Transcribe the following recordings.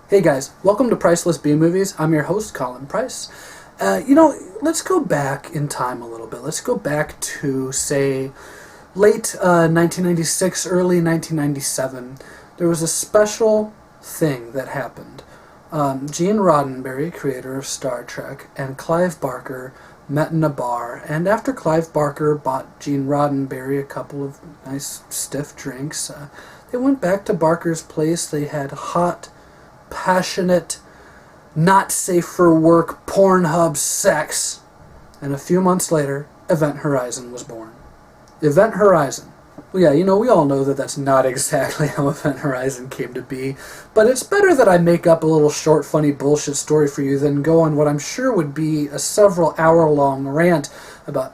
Hey guys, welcome to Priceless B-Movies. I'm your host, Colin Price. Let's go back in time a little bit. Let's go back to, say, late 1996, early 1997. There was a special thing that happened. Gene Roddenberry, creator of Star Trek, and Clive Barker met in a bar, and after Clive Barker bought Gene Roddenberry a couple of nice stiff drinks, they went back to Barker's place. They had hot, passionate, not safe for work Pornhub sex, and a few months later, Event Horizon was born. Event Horizon. Well, yeah, we all know that that's not exactly how Event Horizon came to be, but it's better that I make up a little short, funny bullshit story for you than go on what I'm sure would be a several-hour-long rant about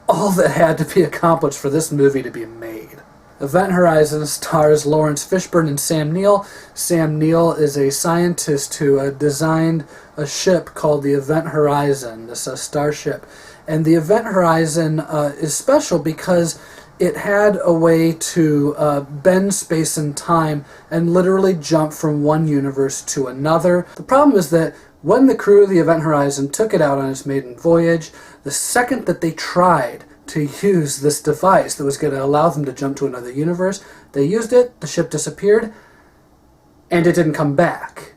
all that had to be accomplished for this movie to be made. Event Horizon stars Lawrence Fishburne and Sam Neill. Sam Neill is a scientist who designed a ship called the Event Horizon, this starship. And the Event Horizon is special because it had a way to bend space and time and literally jump from one universe to another. The problem is that when the crew of the Event Horizon took it out on its maiden voyage, the second that they tried to use this device that was going to allow them to jump to another universe, they used it, the ship disappeared, and it didn't come back.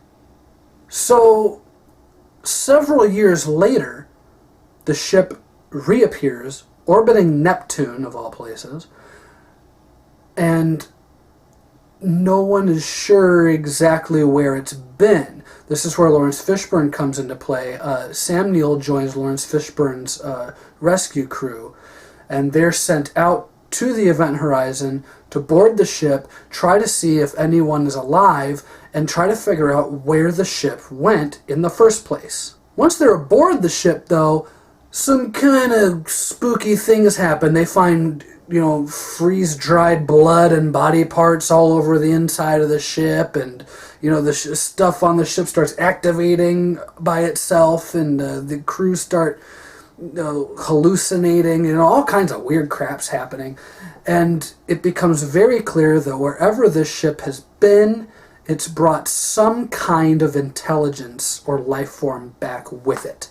So, several years later, the ship reappears, orbiting Neptune, of all places, and no one is sure exactly where it's been. This is where Lawrence Fishburne comes into play. Sam Neill joins Lawrence Fishburne's rescue crew, and they're sent out to the Event Horizon to board the ship, try to see if anyone is alive, and try to figure out where the ship went in the first place. Once they're aboard the ship, though, some kind of spooky things happen. They find, freeze-dried blood and body parts all over the inside of the ship, and, the stuff on the ship starts activating by itself, and the crew start hallucinating, all kinds of weird crap's happening. And it becomes very clear that wherever this ship has been, it's brought some kind of intelligence or life form back with it.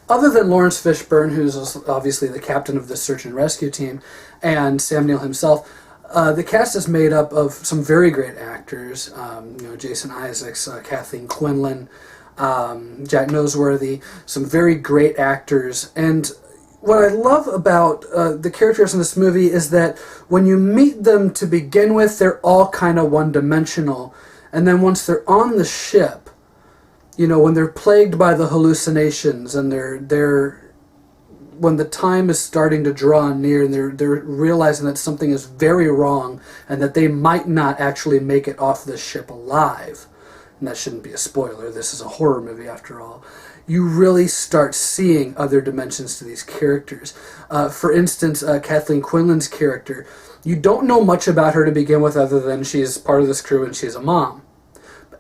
Other than Lawrence Fishburne, who's obviously the captain of the search and rescue team, and Sam Neill himself, the cast is made up of some very great actors. Jason Isaacs, Kathleen Quinlan, Jack Noseworthy, some very great actors. And what I love about the characters in this movie is that when you meet them to begin with, they're all kind of one-dimensional. And then once they're on the ship, when they're plagued by the hallucinations and when the time is starting to draw near and they're realizing that something is very wrong and that they might not actually make it off the ship alive, and that shouldn't be a spoiler, this is a horror movie after all, you really start seeing other dimensions to these characters. For instance, Kathleen Quinlan's character, you don't know much about her to begin with other than she's part of this crew and she's a mom.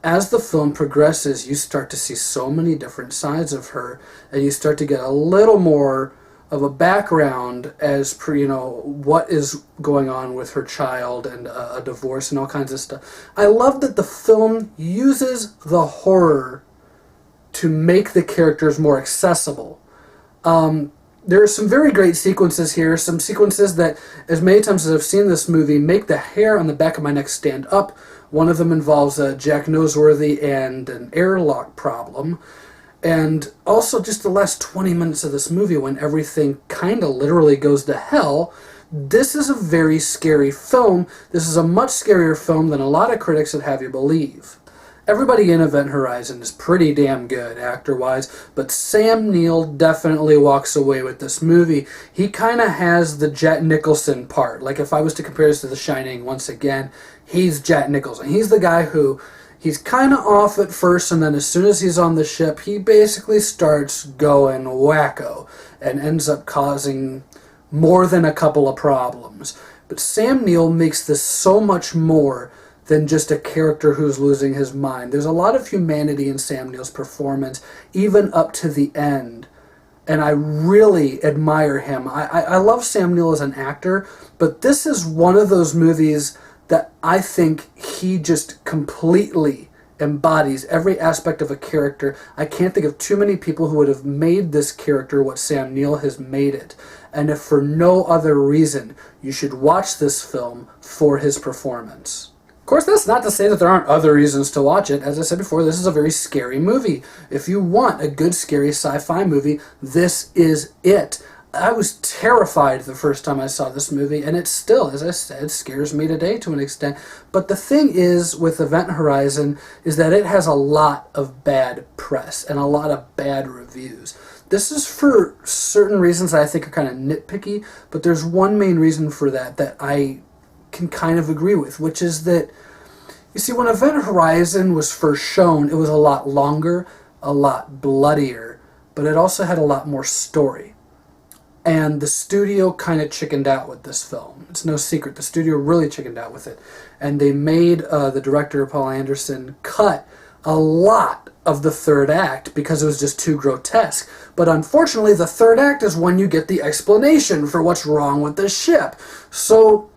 As the film progresses, you start to see so many different sides of her, and you start to get a little more of a background as per, what is going on with her child and a divorce and all kinds of stuff. I love that the film uses the horror to make the characters more accessible. There are some very great sequences here, some sequences that, as many times as I've seen this movie, make the hair on the back of my neck stand up. One of them involves Jack Noseworthy and an airlock problem. And also just the last 20 minutes of this movie when everything kind of literally goes to hell. This is a very scary film. This is a much scarier film than a lot of critics would have you believe. Everybody in Event Horizon is pretty damn good actor-wise, but Sam Neill definitely walks away with this movie. He kind of has the Jack Nicholson part. Like if I was to compare this to The Shining once again, he's Jack Nicholson. He's the guy who, he's kind of off at first, and then as soon as he's on the ship, he basically starts going wacko and ends up causing more than a couple of problems. But Sam Neill makes this so much more than just a character who's losing his mind. There's a lot of humanity in Sam Neill's performance, even up to the end. And I really admire him. I love Sam Neill as an actor, but this is one of those movies that I think he just completely embodies every aspect of a character. I can't think of too many people who would have made this character what Sam Neill has made it. And if for no other reason, you should watch this film for his performance. Of course, that's not to say that there aren't other reasons to watch it. As I said before, this is a very scary movie. If you want a good, scary sci-fi movie, this is it. I was terrified the first time I saw this movie, and it still, as I said, scares me today to an extent. But the thing is with Event Horizon is that it has a lot of bad press and a lot of bad reviews. This is for certain reasons that I think are kind of nitpicky, but there's one main reason for that I can kind of agree with, which is that, you see, when Event Horizon was first shown, it was a lot longer, a lot bloodier, but it also had a lot more story. And the studio kind of chickened out with this film. It's no secret. The studio really chickened out with it. And they made the director, Paul Anderson, cut a lot of the third act because it was just too grotesque. But unfortunately, the third act is when you get the explanation for what's wrong with the ship. So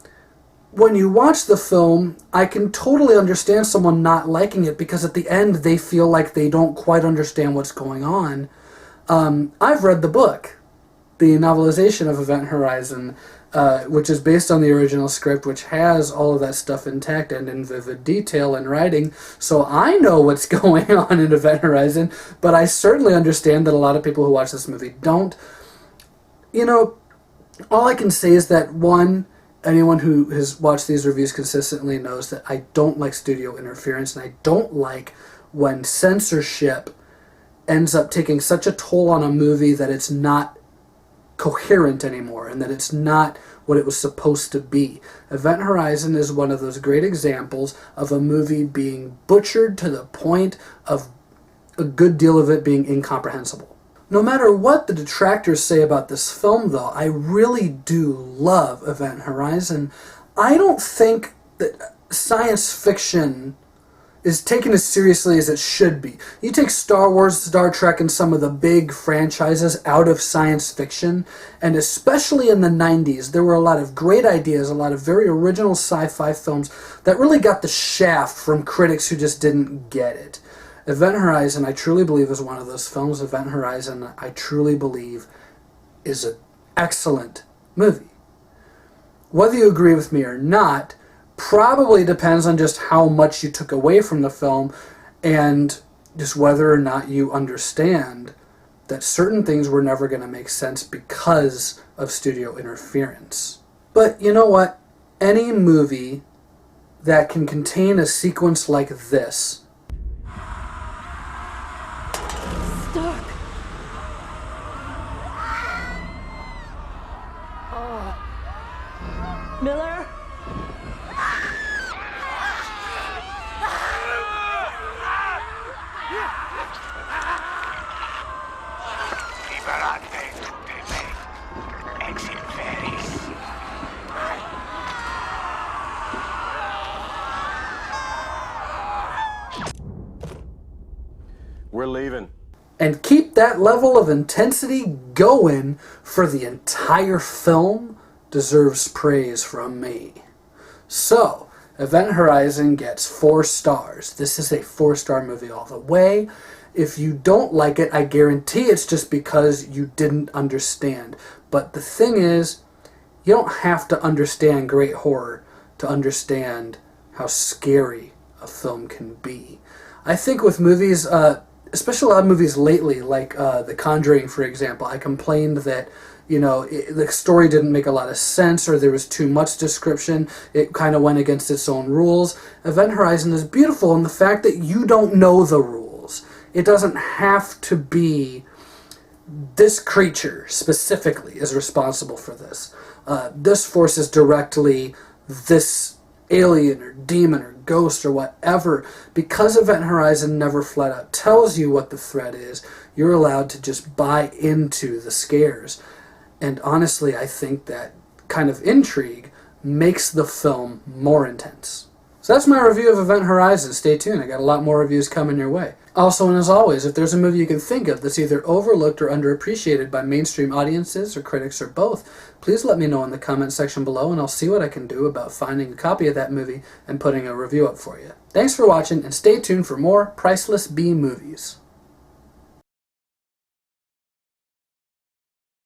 when you watch the film, I can totally understand someone not liking it because at the end they feel like they don't quite understand what's going on. I've read the book, the novelization of Event Horizon, which is based on the original script, which has all of that stuff intact and in vivid detail in writing. So I know what's going on in Event Horizon, but I certainly understand that a lot of people who watch this movie don't. You know, all I can say is that, one, anyone who has watched these reviews consistently knows that I don't like studio interference, and I don't like when censorship ends up taking such a toll on a movie that it's not coherent anymore and that it's not what it was supposed to be. Event Horizon is one of those great examples of a movie being butchered to the point of a good deal of it being incomprehensible. No matter what the detractors say about this film, though, I really do love Event Horizon. I don't think that science fiction is taken as seriously as it should be. You take Star Wars, Star Trek, and some of the big franchises out of science fiction, and especially in the 90s, there were a lot of great ideas, a lot of very original sci-fi films that really got the shaft from critics who just didn't get it. Event Horizon, I truly believe, is one of those films. Event Horizon, I truly believe, is an excellent movie. Whether you agree with me or not probably depends on just how much you took away from the film and just whether or not you understand that certain things were never going to make sense because of studio interference. But you know what? Any movie that can contain a sequence like this. Stark. Miller? We're leaving. And keep that level of intensity going for the entire film deserves praise from me. So, Event Horizon gets 4 stars. This is a 4-star movie all the way. If you don't like it, I guarantee it's just because you didn't understand. But the thing is, you don't have to understand great horror to understand how scary a film can be. I think with movies, especially a lot of movies lately, like The Conjuring, for example, I complained that, you know, the story didn't make a lot of sense or there was too much description. It kind of went against its own rules. Event Horizon is beautiful in the fact that you don't know the rules. It doesn't have to be this creature specifically is responsible for this. This force is directly this alien or demon or ghost or whatever. Because Event Horizon never flat out tells you what the threat is, you're allowed to just buy into the scares. And honestly, I think that kind of intrigue makes the film more intense. So that's my review of Event Horizon. Stay tuned, I got a lot more reviews coming your way. Also, and as always, if there's a movie you can think of that's either overlooked or underappreciated by mainstream audiences or critics or both, please let me know in the comment section below and I'll see what I can do about finding a copy of that movie and putting a review up for you. Thanks for watching and stay tuned for more Priceless B movies.